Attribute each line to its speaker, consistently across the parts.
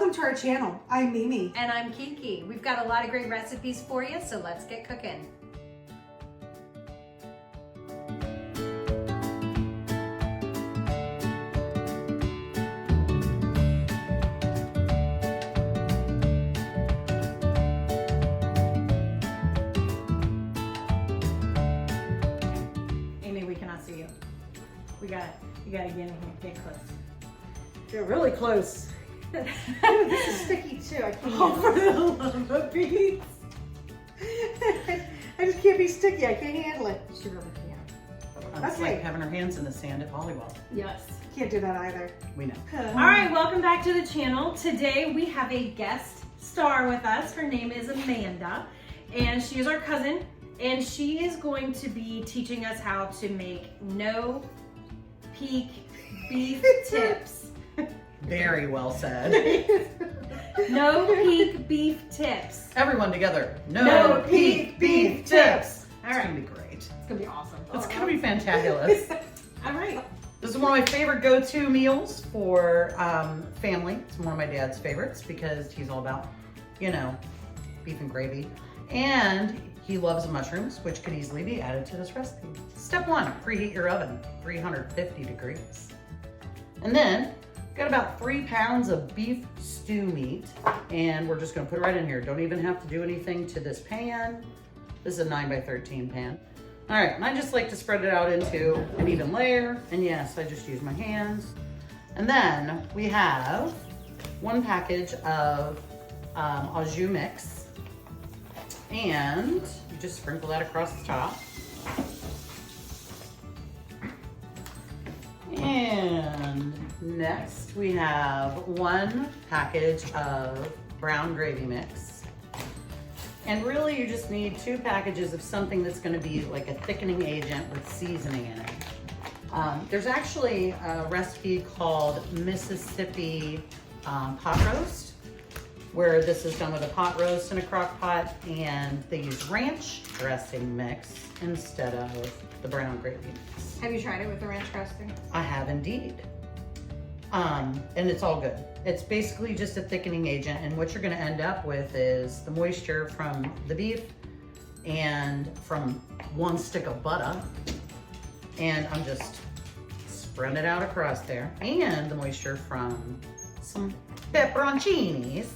Speaker 1: Welcome to our channel. I'm Mimi.
Speaker 2: And I'm Kiki. We've got a lot of great recipes for you, so let's get cooking. Amy, we cannot see you. You gotta get in here, get close.
Speaker 1: You're really close. Ooh, this is sticky too. I can't.
Speaker 2: Oh, for the love of Pete.
Speaker 1: I just can't be sticky. I can't handle it.
Speaker 2: She really can't.
Speaker 3: It's
Speaker 1: Okay.
Speaker 3: like having her hands in the sand at volleyball.
Speaker 2: Yes.
Speaker 1: Can't do that either.
Speaker 3: We know.
Speaker 2: All right, welcome back to the channel. Today we have a guest star with us. Her name is Amanda, and she is our cousin, and she is going to be teaching us how to make no-peak beef tips.
Speaker 3: Very well said.
Speaker 2: No-peak beef tips.
Speaker 3: Everyone together.
Speaker 2: No peak beef tips. All
Speaker 3: It's
Speaker 2: right.
Speaker 3: gonna be great.
Speaker 2: It's gonna be awesome.
Speaker 3: It's gonna be fantabulous.
Speaker 2: All right.
Speaker 3: This is one of my favorite go-to meals for family. It's one of my dad's favorites because he's all about, you know, beef and gravy. And he loves mushrooms, which could easily be added to this recipe. Step one, preheat your oven, 350 degrees. And then, got about 3 pounds of beef stew meat, and we're just gonna put it right in here. Don't even have to do anything to this pan. This is a 9x13 pan. All right, and I just like to spread it out into an even layer. And yes, I just use my hands. And then we have 1 package of au jus mix. And you just sprinkle that across the top. And next we have 1 package of brown gravy mix. And really you just need 2 packages of something that's gonna be like a thickening agent with seasoning in it. There's actually a recipe called Mississippi pot roast, where this is done with a pot roast in a crock pot, and they use ranch dressing mix instead of the brown gravy mix.
Speaker 2: Have you tried it with the ranch dressing?
Speaker 3: I have indeed. And it's all good. It's basically just a thickening agent, and what you're gonna end up with is the moisture from the beef and from 1 stick of butter. And I'm just spreading it out across there. And the moisture from some pepperoncinis.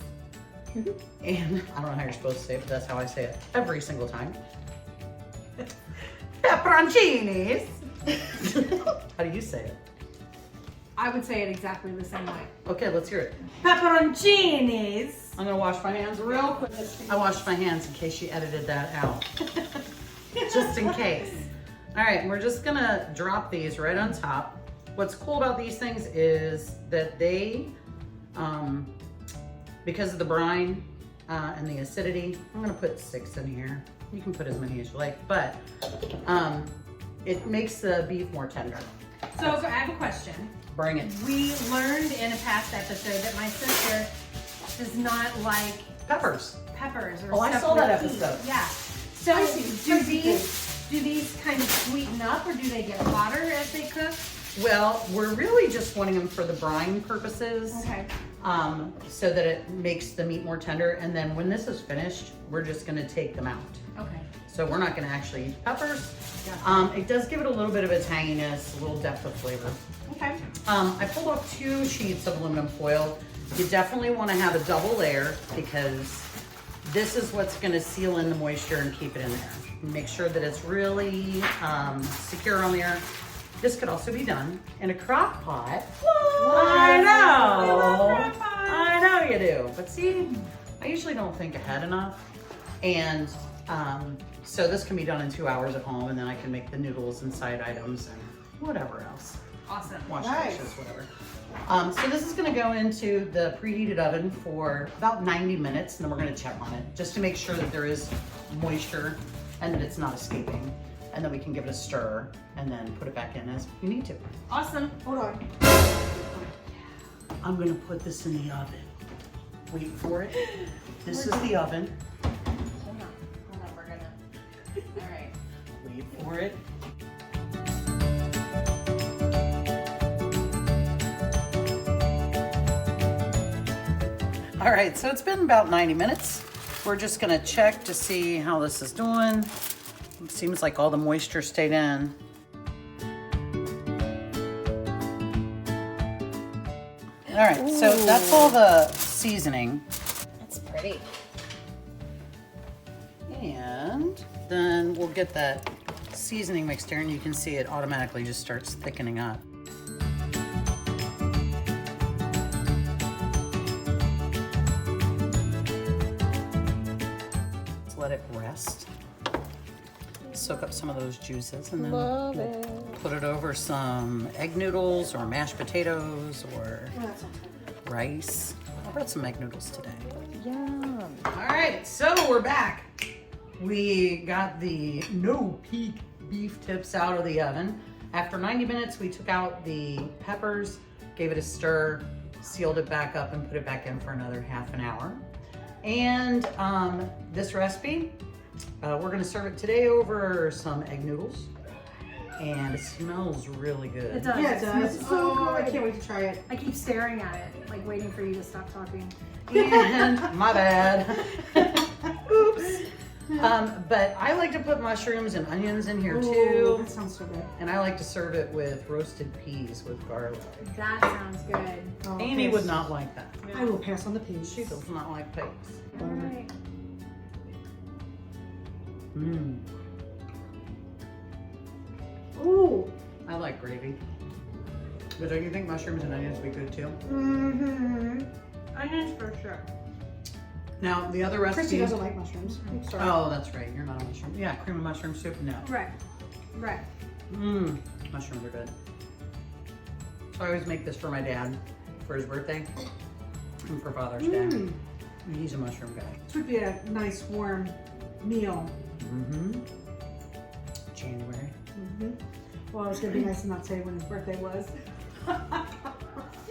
Speaker 3: And I don't know how you're supposed to say it, but that's how I say it every single time. Pepperoncinis. How do you say it?
Speaker 2: I would say it exactly the same way.
Speaker 3: Okay, let's hear it.
Speaker 2: Pepperoncinis.
Speaker 3: I'm gonna wash my hands real quick. I washed my hands in case she edited that out. Just in case. All right, we're just gonna drop these right on top. What's cool about these things is that they, because of the brine and the acidity, I'm gonna put 6 in here. You can put as many as you like, but it makes the beef more tender.
Speaker 2: So I have a question.
Speaker 3: Bring it.
Speaker 2: We learned in a past episode that my sister does not like
Speaker 3: Peppers.
Speaker 2: peppers or
Speaker 3: Oh, I
Speaker 2: stuff
Speaker 3: saw
Speaker 2: with
Speaker 3: that
Speaker 2: heat.
Speaker 3: episode.
Speaker 2: Yeah. So
Speaker 1: I see.
Speaker 2: do these kind of sweeten up, or do they get hotter as they cook?
Speaker 3: Well, we're really just wanting them for the brine purposes.
Speaker 2: Okay.
Speaker 3: So that it makes the meat more tender. And then when this is finished, we're just gonna take them out.
Speaker 2: Okay.
Speaker 3: So we're not gonna actually eat peppers.
Speaker 2: Yeah.
Speaker 3: It does give it a little bit of a tanginess, a little depth of flavor.
Speaker 2: Okay.
Speaker 3: I pulled off 2 sheets of aluminum foil. You definitely wanna have a double layer because this is what's gonna seal in the moisture and keep it in there. Make sure that it's really secure on there. This could also be done in a crock pot. I know.
Speaker 2: I love crock pots.
Speaker 3: I know you do. But see, I usually don't think ahead enough. And so this can be done in 2 hours at home, and then I can make the noodles and side items and whatever else.
Speaker 2: Awesome.
Speaker 3: Wash
Speaker 1: Nice.
Speaker 3: dishes, whatever. So this is gonna go into the preheated oven for about 90 minutes, and then we're gonna check on it just to make sure that there is moisture and that it's not escaping. And then we can give it a stir and then put it back in as we need to.
Speaker 2: Awesome.
Speaker 1: Hold on.
Speaker 3: I'm gonna put this in the oven. Wait for it. This is the oven.
Speaker 2: Hold on, we're gonna. All right.
Speaker 3: Wait for it. All right, so it's been about 90 minutes. We're just gonna check to see how this is doing. It seems like all the moisture stayed in. All right, so that's all the seasoning.
Speaker 2: That's pretty.
Speaker 3: And then we'll get that seasoning mixed here, and you can see it automatically just starts thickening up. Let's let it rest. Soak up some of those juices, and then we'll put it over some egg noodles or mashed potatoes or rice. I brought some egg noodles today.
Speaker 1: Yum.
Speaker 3: All right, so we're back. We got the no-peak beef tips out of the oven. After 90 minutes, we took out the peppers, gave it a stir, sealed it back up, and put it back in for another half an hour. And this recipe, we're gonna serve it today over some egg noodles. And it smells really good.
Speaker 2: It does.
Speaker 1: Yeah, it does.
Speaker 2: It's so
Speaker 1: Oh, I
Speaker 2: good.
Speaker 1: can't wait to try it.
Speaker 2: I keep staring at it, like waiting for you to stop talking.
Speaker 3: And my bad. Oops. But I like to put mushrooms and onions in here
Speaker 1: Ooh,
Speaker 3: too.
Speaker 1: that sounds so good.
Speaker 3: And I like to serve it with roasted peas with garlic.
Speaker 2: That sounds good.
Speaker 1: Oh,
Speaker 3: Amy
Speaker 1: pass.
Speaker 3: would not like that.
Speaker 1: I will pass on the peas.
Speaker 3: She does not like peas.
Speaker 2: All right.
Speaker 3: Mmm.
Speaker 1: Ooh.
Speaker 3: I like gravy. But don't you think mushrooms and onions would be good too?
Speaker 1: Mm-hmm.
Speaker 2: Onions for sure.
Speaker 3: Now, the other
Speaker 1: Christy
Speaker 3: recipe.
Speaker 1: doesn't like mushrooms. I'm sorry.
Speaker 3: Oh, that's right. You're not a mushroom. Yeah, cream of mushroom soup? No.
Speaker 2: Right. Right.
Speaker 3: Mmm. Mushrooms are good. So I always make this for my dad for his birthday and for Father's Day.
Speaker 1: Mm.
Speaker 3: He's a mushroom guy.
Speaker 1: This would be a nice warm meal.
Speaker 3: Mm-hmm. January.
Speaker 1: Mm-hmm. Well, it's gonna be nice to not say when his birthday was.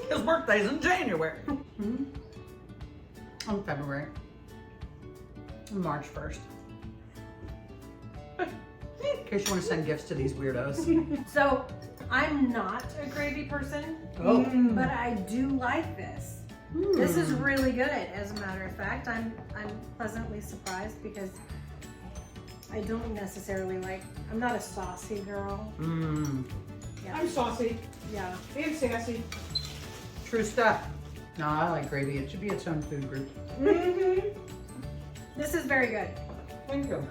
Speaker 3: His birthday's in January. Mm-hmm. On February. March 1st. In case you want to send gifts to these weirdos.
Speaker 2: So, I'm not a gravy person,
Speaker 3: Oh.
Speaker 2: but I do like this. This is really good, as a matter of fact. I'm pleasantly surprised because I don't necessarily like, I'm not a saucy girl.
Speaker 3: Mmm.
Speaker 2: Yeah.
Speaker 1: I'm saucy
Speaker 2: Yeah.
Speaker 1: and sassy.
Speaker 3: True stuff. No, I like gravy. It should be its own food group.
Speaker 1: Mm-hmm.
Speaker 2: This is very good.
Speaker 3: Thank you.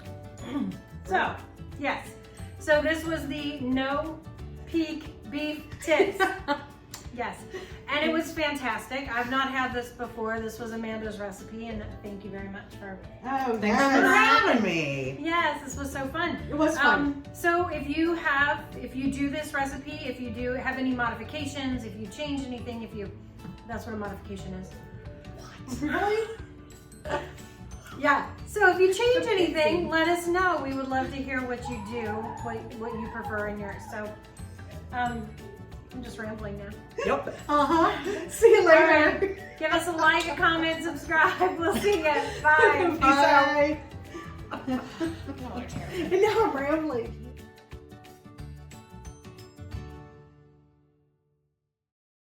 Speaker 2: So, yes. So this was the no peak beef tips. Yes. And it was fantastic. I've not had this before. This was Amanda's recipe, and thank you very much for...
Speaker 1: Oh,
Speaker 3: Thanks for
Speaker 1: yes.
Speaker 3: having me.
Speaker 2: Yes, this was so fun.
Speaker 1: It was fun.
Speaker 2: So if you do this recipe, if you do have any modifications, if you change anything, that's what a modification is.
Speaker 1: Really?
Speaker 2: Yeah. So if you change anything, let us know. We would love to hear what you do, what you prefer in yours. So, I'm just rambling now.
Speaker 3: Yep.
Speaker 1: Uh-huh. See you later.
Speaker 2: All right. Give us a like, a comment, subscribe. We'll see you. Bye.
Speaker 1: Bye.
Speaker 3: Peace out.
Speaker 1: And now I'm rambling.